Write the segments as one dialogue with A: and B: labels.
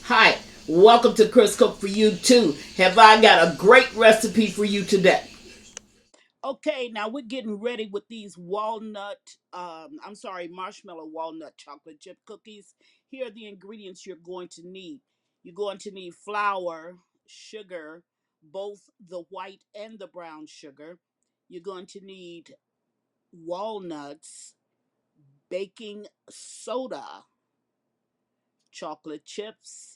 A: Hi, welcome to Chris Cook for You Too. Have I got a great recipe for you today? Okay, now we're getting ready with these marshmallow walnut chocolate chip cookies. Here are the ingredients you're going to need. You're going to need flour, sugar, both the white and the brown sugar. You're going to need walnuts, baking soda, chocolate chips,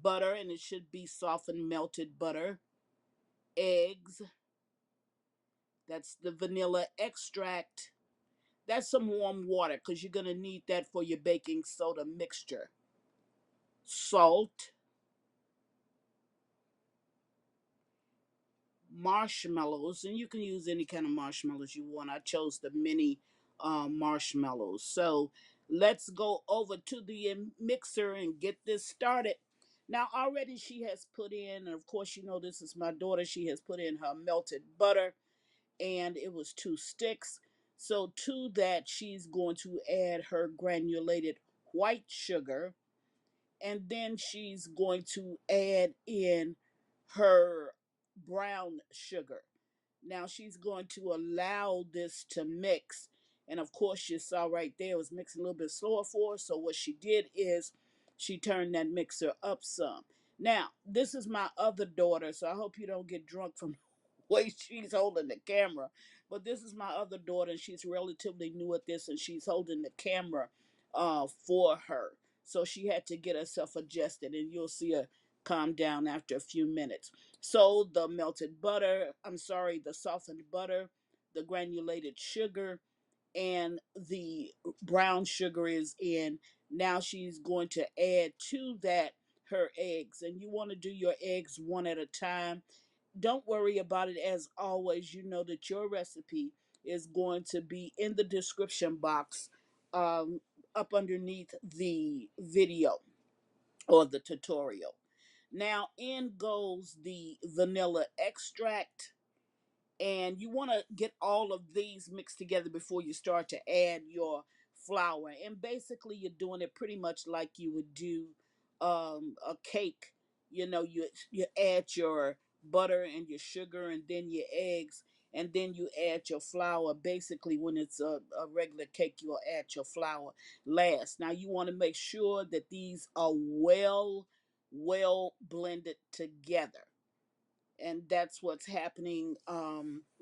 A: butter, and it should be softened melted butter, eggs, that's the vanilla extract. That's some warm water because you're going to need that for your baking soda mixture. Salt, marshmallows, and you can use any kind of marshmallows you want. I chose the mini marshmallows. So let's go over to the mixer and get this started. Now, already she has put in, and of course, you know this is my daughter, she has put in her melted butter, and it was 2 sticks. So to that, she's going to add her granulated white sugar, and then she's going to add in her brown sugar. Now she's going to allow this to mix. And of course, you saw right there it was mixing a little bit slower for her. So what she did is she turned that mixer up some. Now, this is my other daughter, so I hope you don't get drunk from the way she's holding the camera. But this is my other daughter, and she's relatively new at this, and she's holding the camera for her. So she had to get herself adjusted, and you'll see her calm down after a few minutes. So the melted butter, the softened butter, the granulated sugar, and the brown sugar is in. Now she's going to add to that her eggs, and you want to do your eggs one at a time. Don't worry about it. As always, you know that your recipe is going to be in the description box, um, up underneath the video or the tutorial. Now, in goes the vanilla extract, and you want to get all of these mixed together before you start to add your flour. And basically, you're doing it pretty much like you would do a cake. You add your butter and your sugar, and then your eggs, and then you add your flour. Basically, when it's a regular cake, you'll add your flour last. Now, you want to make sure that these are well blended together, and that's what's happening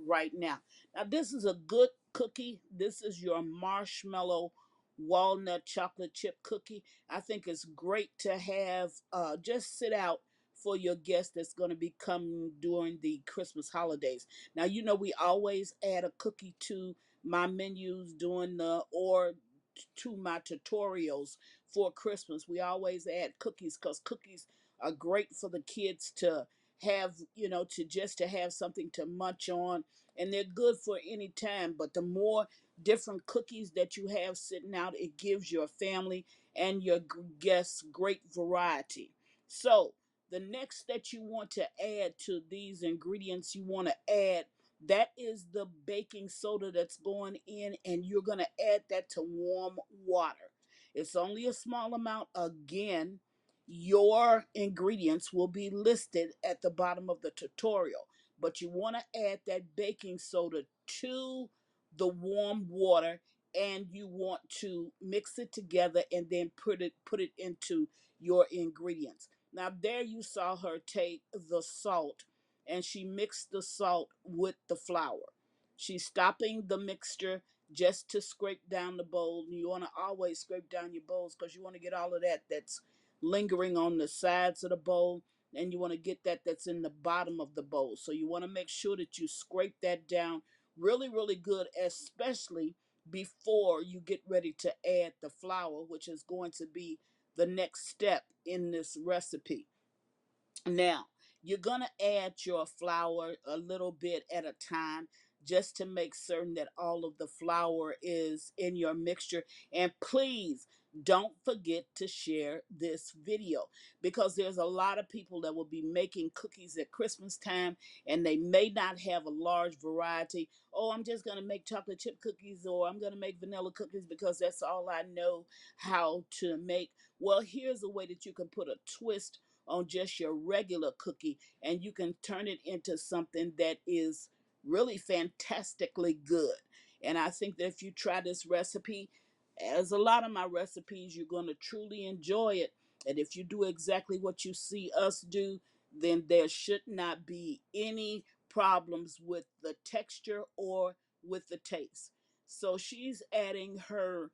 A: right now. Now, this is a good cookie. This is your marshmallow walnut chocolate chip cookie. I think it's great to have just sit out for your guest that's going to be coming during the Christmas holidays. Now, you know we always add a cookie to my menus during the or to my tutorials for Christmas. We always add cookies because cookies are great for the kids to have, to have something to munch on, and they're good for any time. But the more different cookies that you have sitting out, it gives your family and your guests great variety. So the next that you want to add to these ingredients, you want to add, that is the baking soda that's going in, and you're going to add that to warm water. It's only a small amount. Again, your ingredients will be listed at the bottom of the tutorial, but you want to add that baking soda to the warm water, and you want to mix it together and then put it into your ingredients. Now, there you saw her take the salt, and she mixed the salt with the flour. She's stopping the mixture just to scrape down the bowl. You want to always scrape down your bowls because you want to get all of that's lingering on the sides of the bowl, and you want to get that's in the bottom of the bowl. So you want to make sure that you scrape that down really, really good, especially before you get ready to add the flour, which is going to be the next step in this recipe. Now, you're going to add your flour a little bit at a time, just to make certain that all of the flour is in your mixture. And please don't forget to share this video, because there's a lot of people that will be making cookies at Christmas time and they may not have a large variety. Oh, I'm just going to make chocolate chip cookies, or I'm going to make vanilla cookies because that's all I know how to make. Well, here's a way that you can put a twist on just your regular cookie, and you can turn it into something that is really fantastically good. And I think that if you try this recipe, as a lot of my recipes, you're going to truly enjoy it. And if you do exactly what you see us do, then there should not be any problems with the texture or with the taste. So she's adding her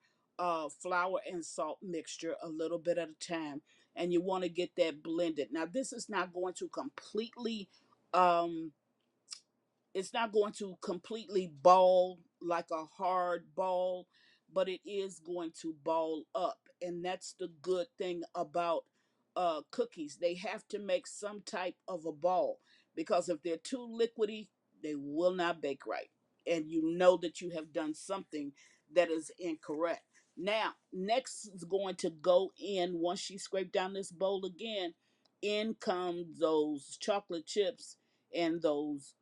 A: flour and salt mixture a little bit at a time, and you want to get that blended. Now, this is not going to completely um, it's not going to completely ball like a hard ball, but it is going to ball up. And that's the good thing about cookies. They have to make some type of a ball, because if they're too liquidy, they will not bake right. And you know that you have done something that is incorrect. Now, next is going to go in, once she scraped down this bowl again, in come those chocolate chips and those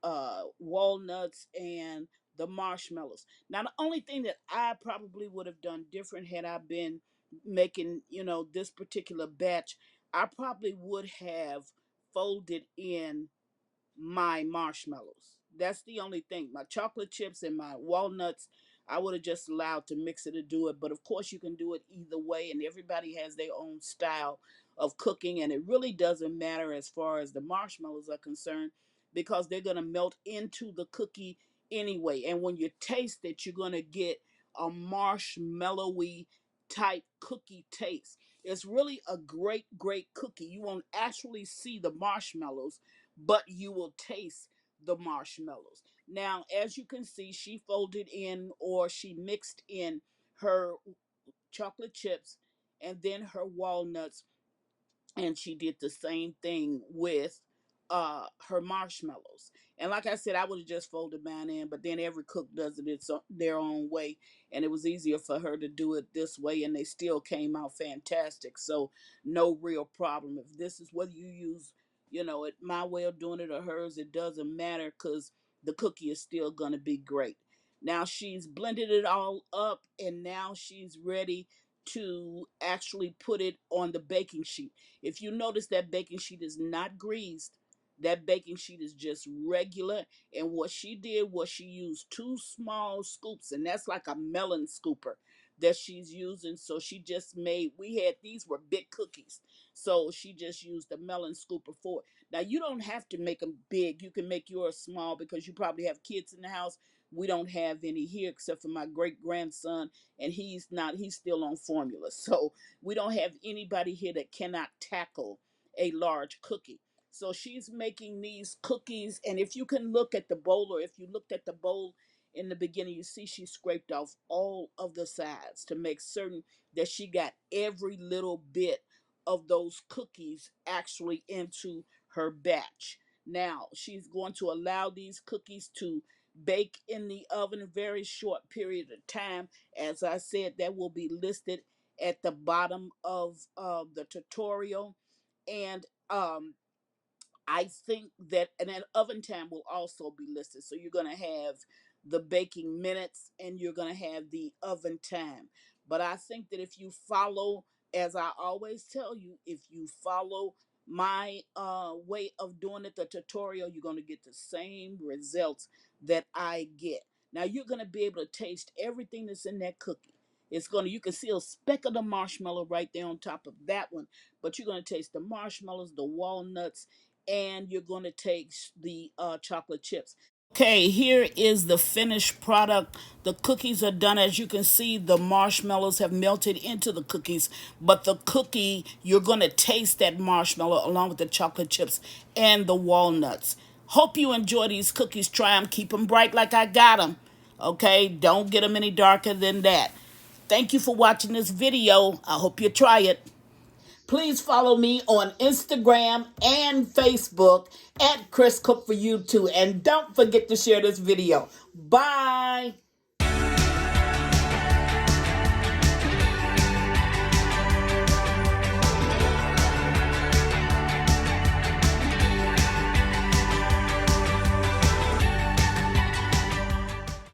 A: walnuts and the marshmallows. Now, the only thing that I probably would have done different had I been making, this particular batch, I probably would have folded in my marshmallows. That's the only thing. My chocolate chips and my walnuts, I would have just allowed to mix it to do it. But of course, you can do it either way, and everybody has their own style of cooking, and it really doesn't matter as far as the marshmallows are concerned, because they're going to melt into the cookie anyway. And when you taste it, you're going to get a marshmallowy type cookie taste. It's really a great, great cookie. You won't actually see the marshmallows, but you will taste the marshmallows. Now, as you can see, she folded in, or she mixed in, her chocolate chips and then her walnuts, and she did the same thing with her marshmallows. And like I said, I would have just folded mine in, but then every cook does it their own way, and it was easier for her to do it this way, and they still came out fantastic. So no real problem. If this is whether you use, my way of doing it or hers, it doesn't matter, because the cookie is still gonna be great. Now she's blended it all up, and now she's ready to actually put it on the baking sheet. If you notice, that baking sheet is not greased. That baking sheet is just regular. And what she did was she used two small scoops, and that's like a melon scooper that she's using. So she just made, these were big cookies. So she just used a melon scooper for it. Now, you don't have to make them big. You can make yours small, because you probably have kids in the house. We don't have any here except for my great grandson, and he's still on formula. So we don't have anybody here that cannot tackle a large cookie. So she's making these cookies, and if you can look at the bowl, or if you looked at the bowl in the beginning, you see she scraped off all of the sides to make certain that she got every little bit of those cookies actually into her batch. Now, she's going to allow these cookies to bake in the oven a very short period of time. As I said, that will be listed at the bottom of the tutorial. And I think that, and an oven time will also be listed. So you're going to have the baking minutes, and you're going to have the oven time. But I think that if you follow, as I always tell you, if you follow my way of doing it, the tutorial, you're going to get the same results that I get. Now you're going to be able to taste everything that's in that cookie. You can see a speck of the marshmallow right there on top of that one, but you're going to taste the marshmallows, the walnuts, and you're going to take the chocolate chips. Okay, here is the finished product. The cookies are done. As you can see, the marshmallows have melted into the cookies, but the cookie, you're going to taste that marshmallow along with the chocolate chips and the walnuts. Hope you enjoy these cookies. Try them. Keep them bright like I got them. Okay, don't get them any darker than that. Thank you for watching this video. I hope you try it. Please follow me on Instagram and Facebook at Chris Cook for You too. And don't forget to share this video. Bye.